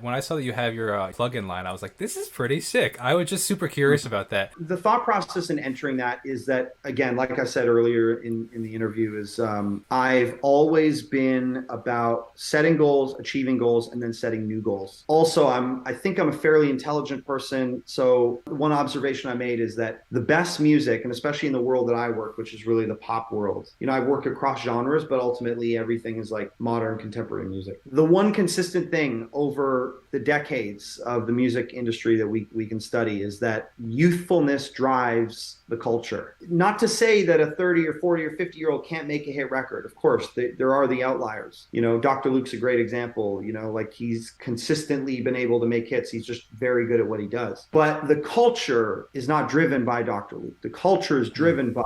When I saw that you have your plugin line, I was like, this is pretty sick. I was just super curious about that. The thought process in entering that is that, again, like I said earlier in the interview, is I've always been about setting goals, achieving goals, and then setting new goals. Also, I think I'm a fairly intelligent person. So one observation I made is that the best music, and especially in the world that I work, which is really the pop world, I work across genres, but ultimately everything is like modern contemporary music. The one consistent thing over the decades of the music industry that we can study is that youthfulness drives the culture. Not to say that a 30 or 40 or 50-year-old can't make a hit record. Of course, there are the outliers. Dr. Luke's a great example. Like he's consistently been able to make hits. He's just very good at what he does. But the culture is not driven by Dr. Luke. The culture is driven by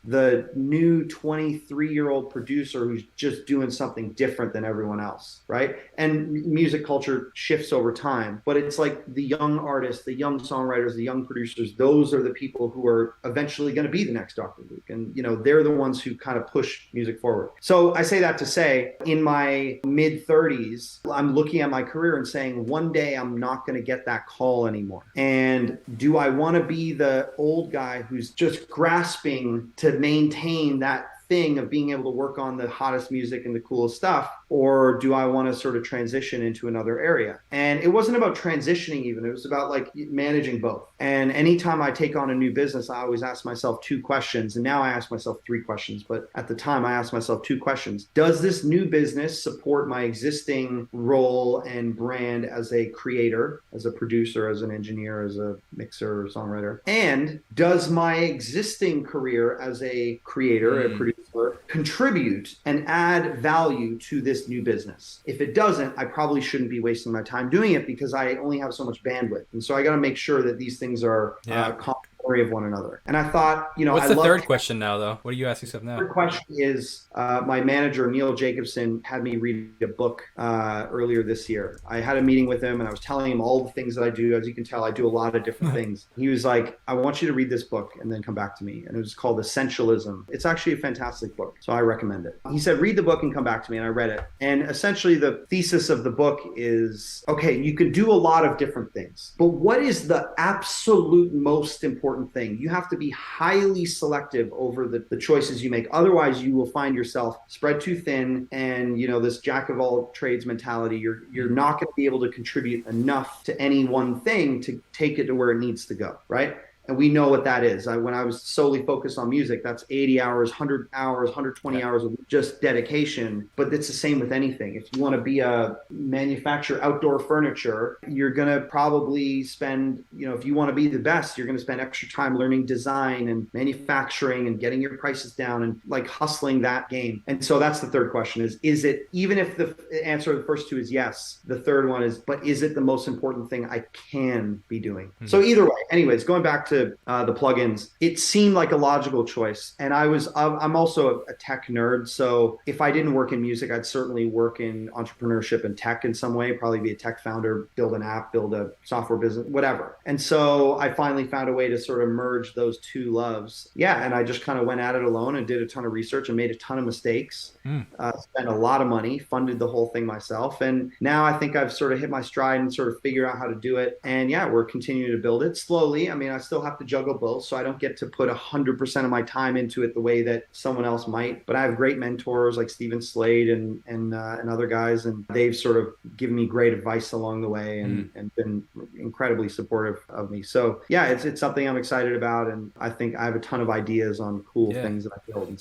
the new 23-year-old producer who's just doing something different than everyone else, right? And music culture shifts over time, but it's like the young artists, the young songwriters, the young producers, those are the people who are eventually going to be the next Dr. Luke. And, they're the ones who kind of push music forward. So I say that to say, in my mid 30s, I'm looking at my career and saying, one day I'm not going to get that call anymore. And do I want to be the old guy who's just grasping to maintain that thing of being able to work on the hottest music and the coolest stuff? Or do I want to sort of transition into another area? And it wasn't about transitioning even. It was about like managing both. And anytime I take on a new business, I always ask myself two questions. And now I ask myself three questions. But at the time, I asked myself two questions. Does this new business support my existing role and brand as a creator, as a producer, as an engineer, as a mixer, songwriter? And does my existing career as a creator, a producer, contribute and add value to this new business? If it doesn't, I probably shouldn't be wasting my time doing it because I only have so much bandwidth. And so I got to make sure that these things are Yeah. complementary of one another. And I thought, What's I the love third question now, though? What do you ask yourself now? third question is my manager, Neil Jacobson, had me read a book earlier this year. I had a meeting with him and I was telling him all the things that I do. As you can tell, I do a lot of different things. He was like, I want you to read this book and then come back to me. And it was called Essentialism. It's actually a fantastic book. So I recommend it. He said, read the book and come back to me. And I read it. And essentially the thesis of the book is, okay, you can do a lot of different things, but what is the absolute most important thing? You have to be highly selective over the choices you make. Otherwise, you will find yourself spread too thin and, this jack of all trades mentality. You're not going to be able to contribute enough to any one thing to take it to where it needs to go, right? And we know what that is. When I was solely focused on music, that's 80 hours, 100 hours, 120 hours of just dedication. But it's the same with anything. If you want to be a manufacturer outdoor furniture, you're going to probably spend, if you want to be the best, you're going to spend extra time learning design and manufacturing and getting your prices down and like hustling that game. And so that's the third question is it, even if the answer to the first two is yes, the third one is, but is it the most important thing I can be doing? Mm-hmm. So either way, anyways, going back to the plugins, it seemed like a logical choice. And I'm also a tech nerd. So if I didn't work in music, I'd certainly work in entrepreneurship and tech in some way, probably be a tech founder, build an app, build a software business, whatever. And so I finally found a way to sort of merge those two loves. Yeah. And I just kind of went at it alone and did a ton of research and made a ton of mistakes, spent a lot of money, funded the whole thing myself. And now I think I've sort of hit my stride and sort of figured out how to do it. And yeah, we're continuing to build it slowly. I mean, I still have to juggle both, so I don't get to put 100% of my time into it the way that someone else might. But I have great mentors like Stephen Slade and other guys, and they've sort of given me great advice along the way and been incredibly supportive of me. So yeah, it's something I'm excited about, and I think I have a ton of ideas on cool things that I build.